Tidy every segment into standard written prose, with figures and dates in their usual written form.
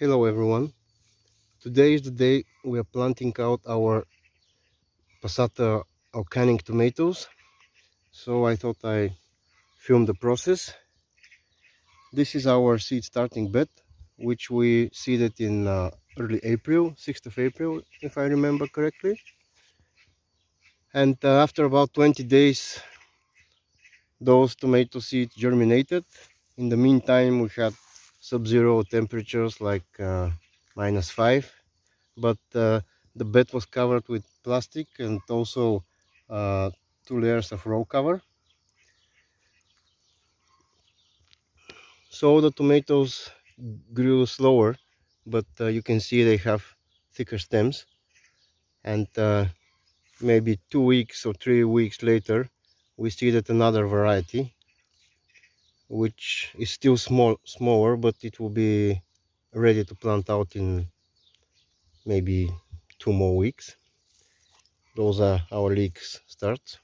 Hello everyone. Today is the day we are planting out our passata organic tomatoes. So I thought I film the process. This is our seed starting bed, which we seeded in early April, 6th of April, if I remember correctly. And after about 20 days, those tomato seeds germinated. In the meantime, we had sub-zero temperatures like -5. But the bed was covered with plastic and also 2 layers of row cover. So the tomatoes grew slower, but you can see they have thicker stems. And maybe 2 weeks or 3 weeks later, we see that another variety, which is still smaller, but it will be ready to plant out in maybe 2 more weeks. Those are our leeks starts.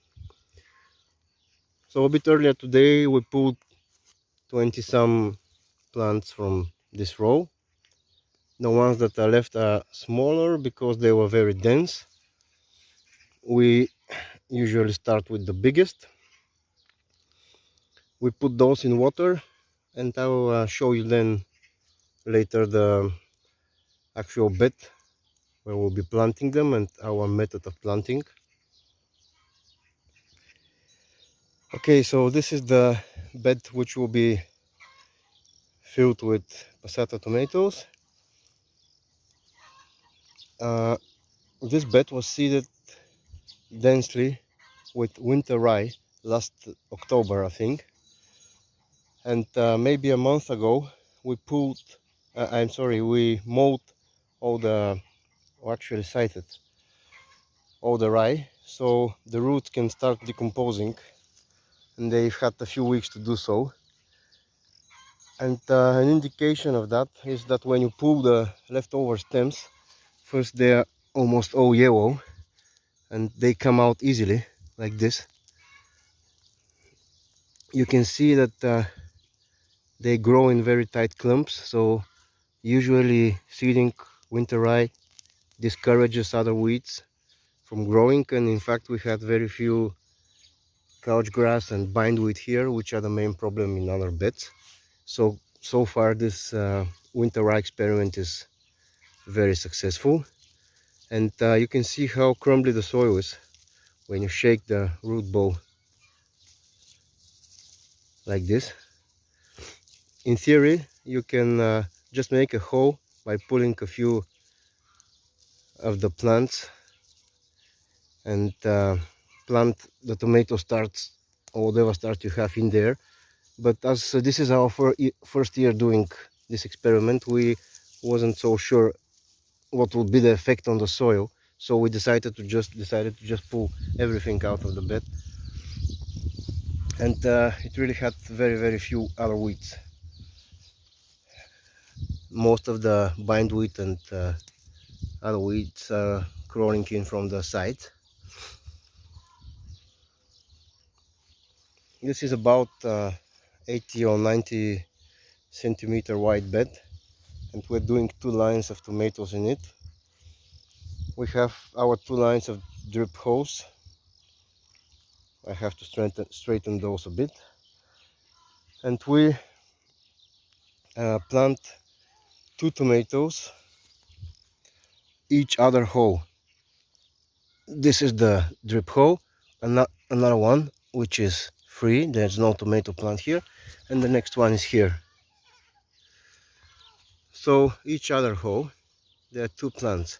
So a bit earlier today we pulled 20 some plants from this row. The ones that are left are smaller because they were very dense. We usually start with the biggest. We put those in water, and I will show you then later the actual bed where we'll be planting them and our method of planting. Okay, so this is the bed which will be filled with passata tomatoes. This bed was seeded densely with winter rye last October, I think. And maybe a month ago we pulled, we mowed all the, or actually sighted all the rye, so the roots can start decomposing, and they've had a few weeks to do so. And an indication of that is that when you pull the leftover stems, first they are almost all yellow and they come out easily like this. You can see that they grow in very tight clumps, so usually seeding winter rye discourages other weeds from growing, and in fact we had very few couch grass and bindweed here, which are the main problem in other beds. So far this winter rye experiment is very successful, and you can see how crumbly the soil is when you shake the root ball like this. In theory you can just make a hole by pulling a few of the plants and plant the tomato starts or whatever start you have in there. But as this is our first year doing this experiment, we wasn't so sure what would be the effect on the soil, so we decided to just pull everything out of the bed, and it really had very few other weeds. Most of the bindweed and other weeds are crawling in from the side. This is about 80 or 90 centimeter wide bed, and we're doing 2 lines of tomatoes in it. We have our 2 lines of drip hose. I have to straighten those a bit, and we plant 2 tomatoes each other hole. This is the drip hole, another one which is free, there's no tomato plant here, and the next one is here. So each other hole there are 2 plants.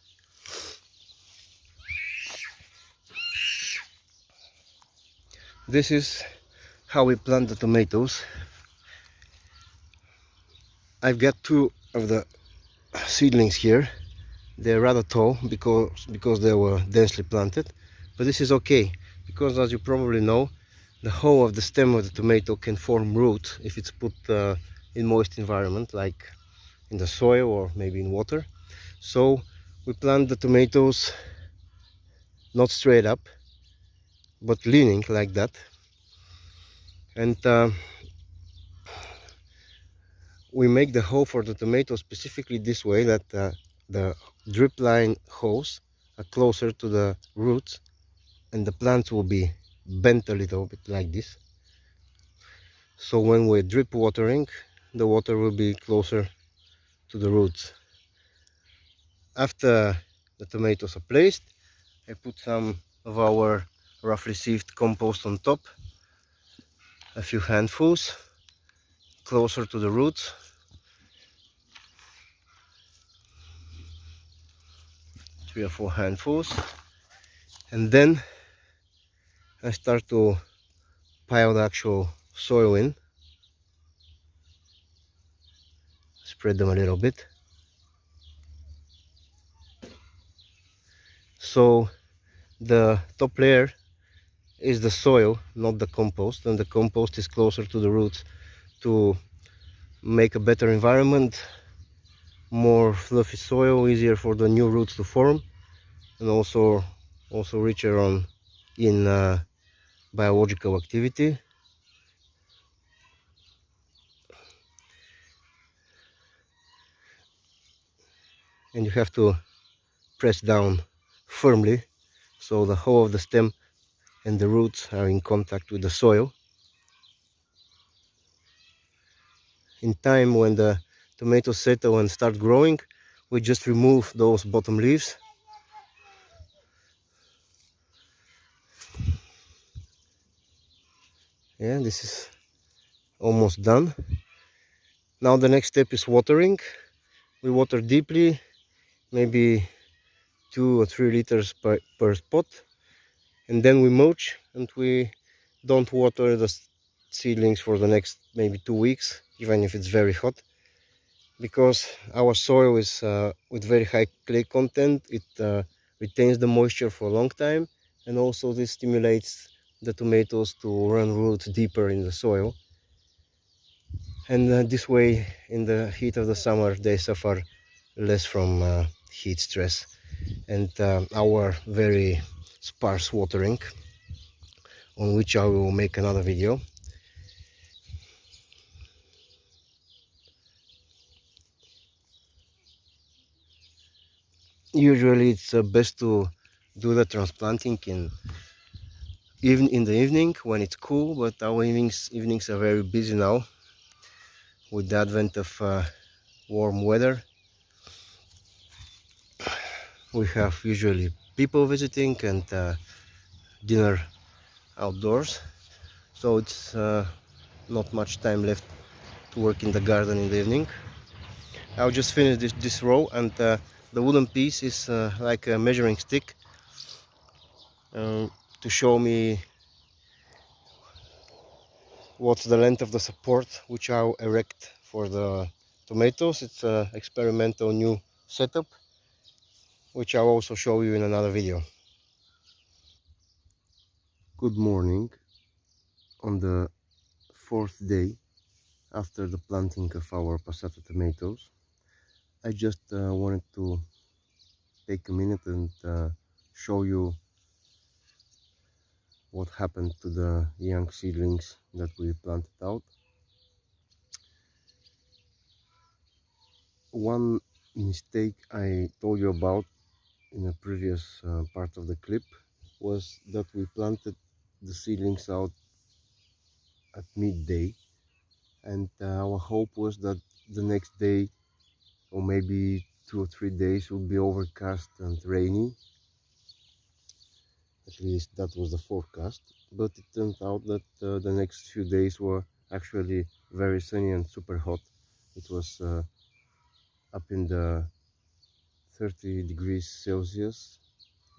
This is how we plant the tomatoes. I've got 2 of the seedlings here. They're rather tall because they were densely planted, but this is okay because, as you probably know, the whole of the stem of the tomato can form roots if it's put in moist environment, like in the soil or maybe in water. So we plant the tomatoes not straight up but leaning like that, and We make the hole for the tomato specifically this way, that the drip line holes are closer to the roots, and the plants will be bent a little bit like this. So when we're drip watering, the water will be closer to the roots. After the tomatoes are placed, I put some of our roughly sieved compost on top, a few handfuls closer to the roots. 3 or 4 handfuls, and then I start to pile the actual soil in, spread them a little bit. So the top layer is the soil, not the compost, and the compost is closer to the roots to make a better environment, more fluffy soil, easier for the new roots to form, and also richer on in biological activity. And you have to press down firmly so the whole of the stem and the roots are in contact with the soil. In time, when the tomatoes settle and start growing, we just remove those bottom leaves. Yeah, this is almost done. Now the next step is watering. We water deeply, maybe 2 or 3 liters per spot, and then we mulch, and we don't water the seedlings for the next maybe 2 weeks, even if it's very hot, because our soil is with very high clay content. It retains the moisture for a long time, and also this stimulates the tomatoes to run roots deeper in the soil, and this way in the heat of the summer they suffer less from heat stress and our very sparse watering, on which I will make another video. Usually it's best to do the transplanting even in the evening when it's cool, but our evenings are very busy now with the advent of warm weather. We have usually people visiting and dinner outdoors, so it's not much time left to work in the garden in the evening. I'll just finish this row, and the wooden piece is like a measuring stick to show me what's the length of the support which I'll erect for the tomatoes. It's an experimental new setup which I'll also show you in another video. Good morning. On the 4th day after the planting of our passata tomatoes, I just wanted to take a minute and show you what happened to the young seedlings that we planted out. One mistake I told you about in a previous part of the clip was that we planted the seedlings out at midday, and our hope was that the next day, or maybe 2 or 3 days, would be overcast and rainy. At least that was the forecast, but it turned out that the next few days were actually very sunny and super hot. It was up in the 30 degrees Celsius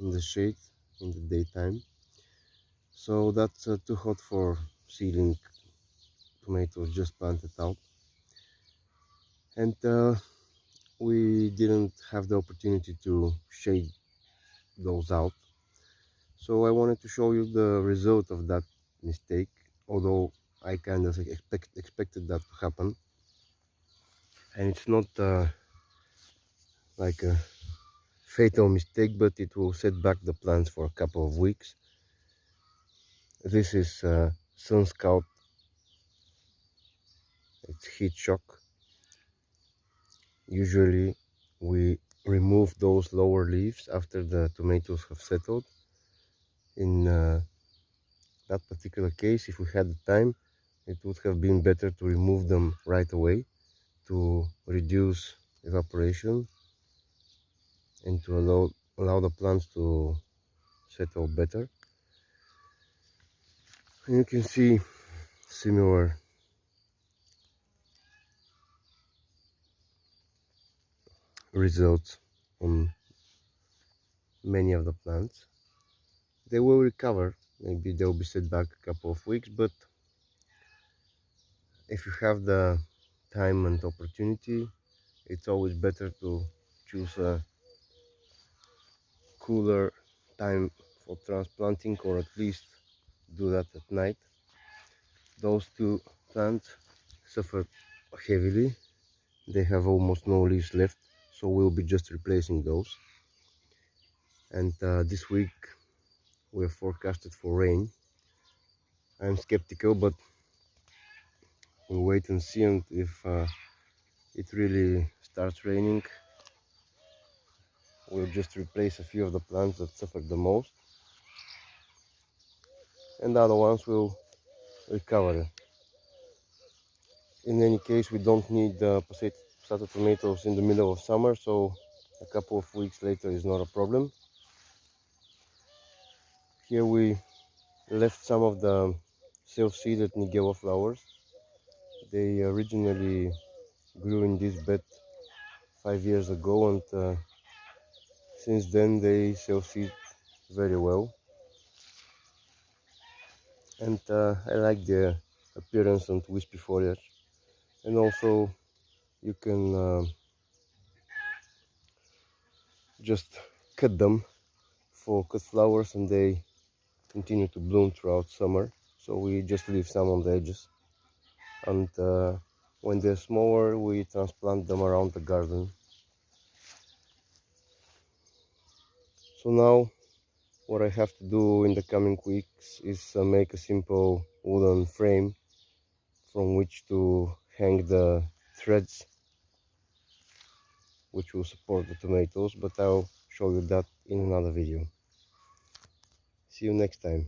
in the shade in the daytime, so that's too hot for seedling tomatoes just planted out, and we didn't have the opportunity to shade those out. So I wanted to show you the result of that mistake, although I kind of expected that to happen, and it's not like a fatal mistake, but it will set back the plants for a couple of weeks. This is Sun Scout. It's heat shock. Usually we remove those lower leaves after the tomatoes have settled. In that particular case, if we had the time, it would have been better to remove them right away to reduce evaporation and to allow the plants to settle better. And you can see similar results on many of the plants. They will recover, maybe they'll be set back a couple of weeks, but if you have the time and opportunity, it's always better to choose a cooler time for transplanting, or at least do that at night. Those two plants suffered heavily. They have almost no leaves left, so we'll be just replacing those. And this week we're forecasted for rain. I'm skeptical, but we'll wait and see. And if it really starts raining, we'll just replace a few of the plants that suffered the most, and the other ones will recover. In any case, we don't need passata tomatoes in the middle of summer, so a couple of weeks later is not a problem. Here we left some of the self-seeded Nigella flowers. They originally grew in this bed 5 years ago, and since then they self-seed very well. And I like the appearance and wispy foliage. And also you can just cut them for cut flowers, and they continue to bloom throughout summer. So we just leave some on the edges, and when they're smaller we transplant them around the garden. So now what I have to do in the coming weeks is make a simple wooden frame from which to hang the threads which will support the tomatoes, but I'll show you that in another video. See you next time.